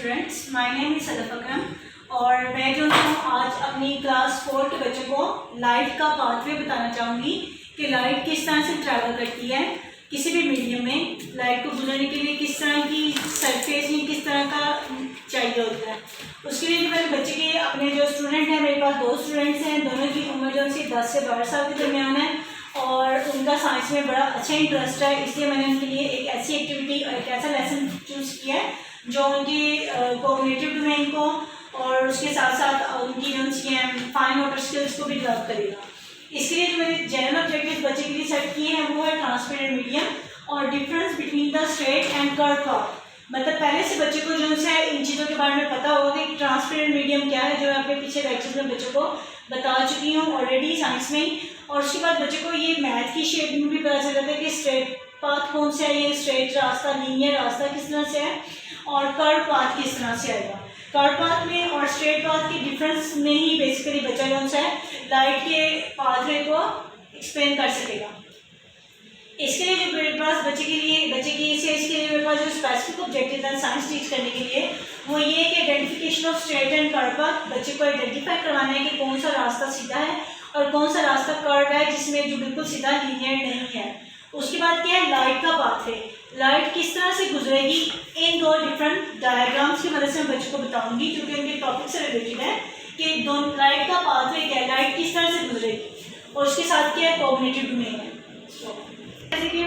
Students, my name is Sadaf अकरम और मैं जो हूँ आज अपनी क्लास 4 के बच्चों को लाइट का पाथवे बताना चाहूँगी कि लाइट किस तरह से ट्रैवल करती है किसी भी मीडियम में। लाइट को गुजरने के लिए किस तरह की सरफेस या किस तरह का चाहिए होता है। उसके लिए जो मेरे बच्चे के अपने जो स्टूडेंट हैं, मेरे पास 2 स्टूडेंट्स हैं, दोनों की उम्र जो है 10 से 12 साल के दरमियान है और उनका साइंस में बड़ा अच्छा इंटरेस्ट है। इसलिए मैंने उनके लिए एक ऐसी एक्टिविटी और एक ऐसा लेसन चूज़ किया है जो उनकी कॉग्निटिव डोमेन को और उसके साथ साथ उनकी जो फाइन मोटर स्किल्स को भी डेवलप करेगा। इसके लिए जो मैंने जनरल ऑब्जेक्टिव बच्चे के लिए सेट किए हैं वो है ट्रांसपेरेंट मीडियम और difference between the straight and curve path. मतलब पहले से बच्चे को जो है इन चीज़ों के बारे में पता होगा कि ट्रांसपेरेंट मीडियम क्या है, जो मैं अपने पीछे लेक्चर में बच्चों को बता चुकी हूँ ऑलरेडी साइंस में। और उसके बाद बच्चे को ये मैथ की शेप में भी पता चल जाता है कि स्ट्रेट पाथ कौन सा है, ये स्ट्रेट रास्ता, लीनियर रास्ता किस तरह से है और कर्व पाथ किस तरह से आएगा। कर्व पाथ में और स्ट्रेट पाथ के डिफरेंस में ही बेसिकली बच्चा कौन सा है लाइट के पाथवे को एक्सप्लेन कर सकेगा। इसके लिए जो मेरे पास बच्चे के लिए मेरे पास जो स्पेसिफिक ऑब्जेक्टिव है साइंस टीच करने के लिए वो ये कि identification of straight and curve path. बच्चे को आइडेंटिफाई करवाना है कि कौन सा रास्ता सीधा है और कौन सा रास्ता कर्व है जिसमें जो बिल्कुल सीधा लीनियर नहीं है। उसके बाद क्या है लाइट का पाथवे, लाइट किस तरह से गुजरेगी। इन 2 डिफरेंट डायग्राम्स की मदद से मैं बच्चों को बताऊंगी जो कि उनके टॉपिक से रिलेटेड है कि दोनों लाइट का पाथवे क्या है, लाइट किस तरह से गुजरेगी और उसके साथ क्या है कॉग्निटिव डोमेन है। जैसे कि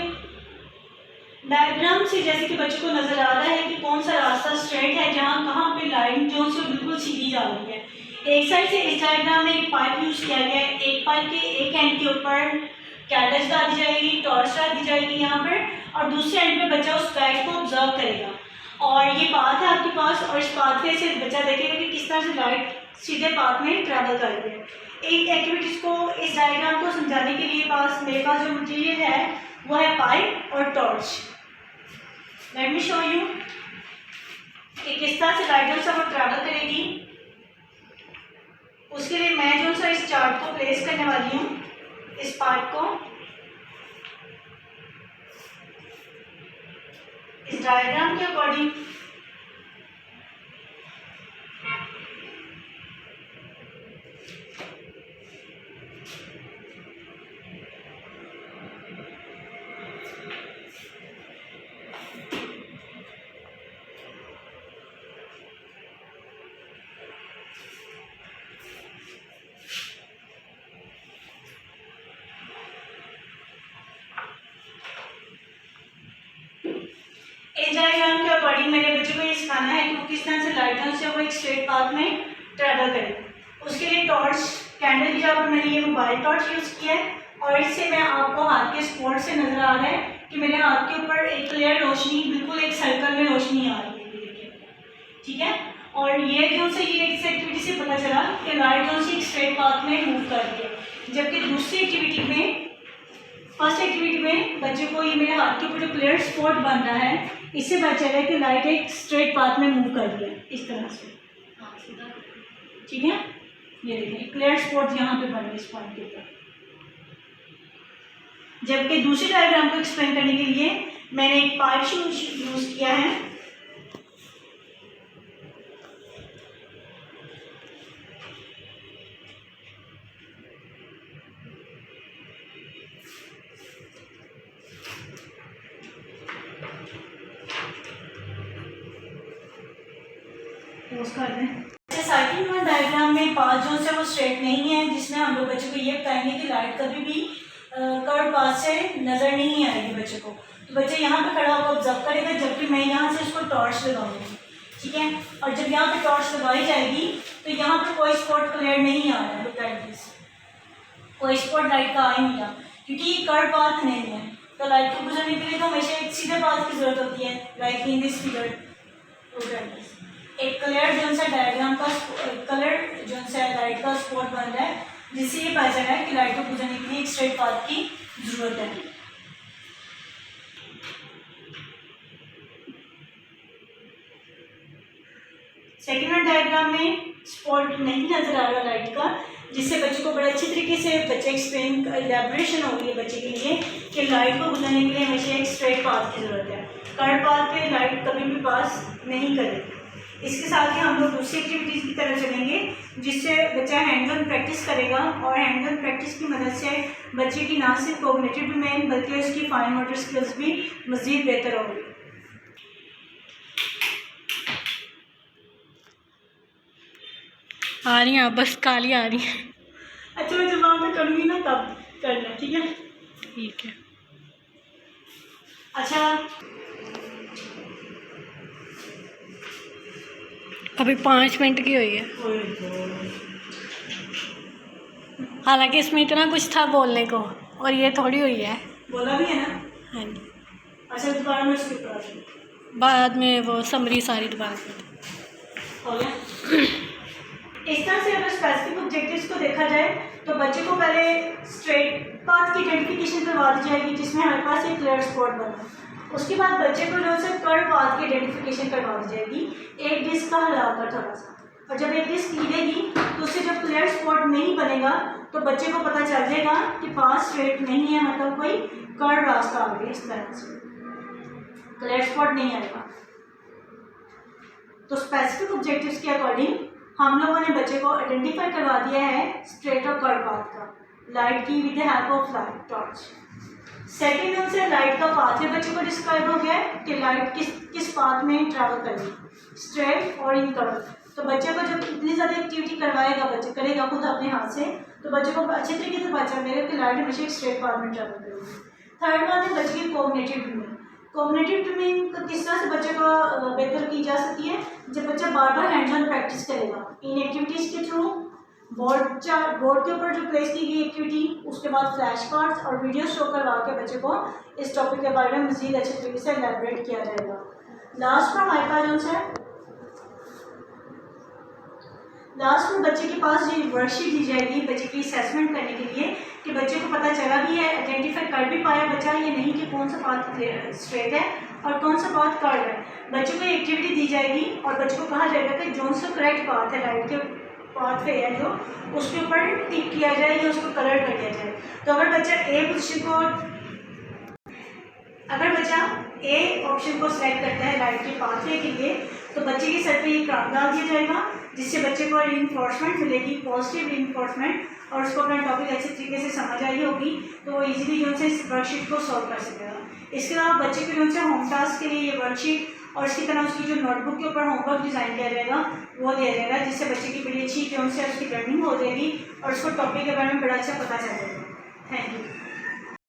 डायग्राम से जैसे कि बच्चों को नजर आ रहा है कि कौन सा रास्ता स्ट्रेट है, जहाँ कहाँ पे लाइन जो है बिल्कुल सीधी जा रही है। एक साइड से इस डायग्राम में एक पाइप यूज किया गया है, एक पाइप के एक एंड के ऊपर कैटच डाल दी जाएगी, टॉर्च डाल दी जाएगी यहाँ पर और दूसरे एंड पे बच्चा उस लाइट को ऑब्जर्व करेगा और ये पाथ है आपके पास और इस पाथवे से बच्चा देखेगा कि किस तरह से लाइट सीधे पाथ में ट्रैवल कर रही है। एक एक्टिविटीज को इस डायग्राम को समझाने के लिए मेरे पास जो मटेरियल है वो है पाइप और torch. Let me show you कि किस तरह से लाइट जो है वो ट्रैवल करेगी। उसके लिए मैं जो है इस चार्ट को प्लेस करने वाली हूँ, इस पार्ट को इस डायग्राम के अकॉर्डिंग। इस डायग्राम के अकॉर्डिंग मेरे बच्चों को ये सिखाना है कि वो किस तरह से लाइटों से वो एक स्ट्रेट पाथ में ट्रैवल करें। उसके लिए टॉर्च कैंडल की जगह पर मैंने ये मोबाइल टॉर्च यूज़ किया है और इससे मैं आपको हाथ के स्पॉट से नजर आ रहा है कि मेरे हाथ के ऊपर एक क्लियर रोशनी, बिल्कुल एक सर्कल में रोशनी आ रही है, ठीक है। और ये जो से ये इस एक्टिविटी से पता चला कि लाइट जो से एक स्ट्रेट पाथ में मूव कर रही है, जबकि दूसरी एक्टिविटी में फर्स्ट एक्टिविटी में बच्चे को ये मेरे हाथ के ऊपर जो क्लियर स्पॉट बन रहा है इससे पता चला कि लाइट एक स्ट्रेट पाथ में मूव कर रही है इस तरह से, ठीक है। ये देखें क्लियर स्पॉट यहाँ पे बन रहे इस पॉइंट के ऊपर। जबकि दूसरे डायग्राम को एक्सप्लेन करने के लिए मैंने एक पाइप यूज किया है। साइकिल में डायग्राम में पाथ जो है वो स्ट्रेट नहीं है, जिसमें हम लोग बच्चे को ये बताएंगे कि लाइट कभी भी कर्व पाथ से नज़र नहीं आएगी बच्चे को। तो बच्चे यहाँ पे खड़ा होकर ऑब्जर्व करेगा जबकि मैं यहाँ से उसको टॉर्च लगाऊंगी, ठीक है। और जब यहाँ पे टॉर्च लगाई जाएगी तो यहाँ पे कोई स्पॉट क्लियर नहीं आ रहा है, कोई स्पॉट लाइट का आ ही नहीं रहा क्योंकि ये कर्व पाथ नहीं है। तो लाइट को गुजरने के लिए तो हमेशा एक सीधे पाथ की जरूरत होती है, लाइक इन दिस फिगर। एक क्लियर जो सा डायग्राम का कलर जो सा लाइट का स्पॉट बन रहा है जिससे ये पता चला है कि लाइट को गुजरने के लिए एक स्ट्रेट पाथ की जरूरत है। सेकेंड डायग्राम में स्पॉट नहीं नजर आ रहा लाइट का, जिससे बच्चे को बड़े अच्छे तरीके से बच्चे एक्सप्लेन एलैबोरेशन हो रही है बच्चे के लिए कि लाइट को गुजरने के लिए हमेशा एक स्ट्रेट पाथ की जरूरत है। कर्व पाथ पे लाइट कभी भी पास नहीं करेगी। इसके साथ ही हम लोग दूसरी एक्टिविटीज़ की तरफ चलेंगे जिससे बच्चा हैंड ऑन प्रैक्टिस करेगा और हैंड ऑन प्रैक्टिस की मदद से बच्चे की ना सिर्फ कॉग्निटिव डोमेन बल्कि उसकी फाइन मोटर स्किल्स भी मज़ीद बेहतर होगी। आ रही हैं बस काली आ रही है। अच्छा मैं जब वहाँ पे करूँगी ना तब करना, ठीक है? ठीक है। अच्छा अभी 5 मिनट की हुई है, हालांकि इसमें इतना कुछ था बोलने को और ये थोड़ी हुई है। बोला भी है ना? हाँ जी। अच्छा दोबारा मैं शुरू करा दूँ, बाद में वो समरी सारी दोबारा हो गया। इस तरह से अगर स्पेसिफिक ऑब्जेक्टिव्स को देखा जाए तो बच्चे को पहले स्ट्रेट पाथ की आइडेंटिफिकेशन करवा दी जाएगी जिसमें हमारे पास एक क्लियर स्पॉट बना। उसके बाद बच्चे को जो है कर्व पाथ की आइडेंटिफिकेशन करवा दी जाएगी एक डिस्क का हिलाकर थोड़ा सा, और जब एक डिस्क हिलेगी तो उससे जब क्लियर स्पॉट नहीं बनेगा तो बच्चे को पता चल जाएगा कि पाथ स्ट्रेट नहीं है, मतलब कोई कर्व रास्ता आ गया, इस तरह से क्लियर स्पॉट नहीं आएगा। तो स्पेसिफिक ऑब्जेक्टिव्स के अकॉर्डिंग हम लोगों ने बच्चे को आइडेंटिफाई करवा दिया है स्ट्रेट और कर्व पाथ का, लाइट की with the help of light torch. Second उनसे लाइट का पाथ है बच्चे को डिस्क्राइब हो गया है कि लाइट किस पाथ में ट्रैवल करेगी, स्ट्रेट और इन कर्व। तो बच्चे को जब इतनी ज़्यादा एक्टिविटी करवाएगा, बच्चे करेगा खुद अपने हाथ से, तो बच्चे को अच्छे तरीके से पता चलेगा कि लाइट हमेशा एक स्ट्रेट पाथ में ट्रैवल करेगी। थर्ड बात है बच्चे की कॉग्निटिव डोमेन। कॉग्निटिव डोमेन किस तरह से बच्चे का बेहतर की जा सकती है, जब बच्चा बार बार हैंड्स ऑन प्रैक्टिस करेगा इन एक्टिविटीज़ के थ्रू। बोर्ड के ऊपर जो प्लेस की गई एक्टिविटी, उसके बाद फ्लैश कार्ड्स और वीडियो शो करवा के बच्चे को इस टॉपिक के बारे में मज़ीद अच्छे तरीके से एलैबोरेट किया जाएगा। लास्ट में हमारे पास जो है लास्ट में बच्चे के पास जो वर्कशीट दी जाएगी बच्चे की असेसमेंट करने के लिए कि बच्चे को पता चला भी है, आइडेंटिफाई कर भी पाया बच्चा ये नहीं कि कौन सा पाथ स्ट्रेट है और कौन सा पाथ कर्व है। बच्चे को एक्टिविटी दी जाएगी और बच्चे को कहा जाएगा कि जो सा करेक्ट पाथ है लाइट के पाथ पे है जो, उसके ऊपर टिक किया जाए या उसको कलर कर दिया जाए। तो अगर बच्चा ए ऑप्शन को सिलेक्ट करता है लाइट के पाथवे के लिए, तो बच्चे के सर पे ये क्राउन डाल दिया जाएगा जिससे बच्चे को रीइंफोर्समेंट मिलेगी, पॉजिटिव रीइंफोर्समेंट, और उसको अपना टॉपिक अच्छे तरीके से समझ आई होगी तो वो इजीली जो है इस वर्कशीट को सॉल्व कर सकेगा। इसके अलावा बच्चे को जो है होम टास्क के लिए ये वर्कशीट और इसकी तरह उसकी जो नोटबुक के ऊपर होमवर्क डिज़ाइन किया जाएगा वो दिया जाएगा, जिससे बच्चे की बड़ी अच्छी जो है उसकी लर्निंग हो जाएगी और उसको टॉपिक के बारे में बड़ा अच्छा पता चल जाएगा। Thank you.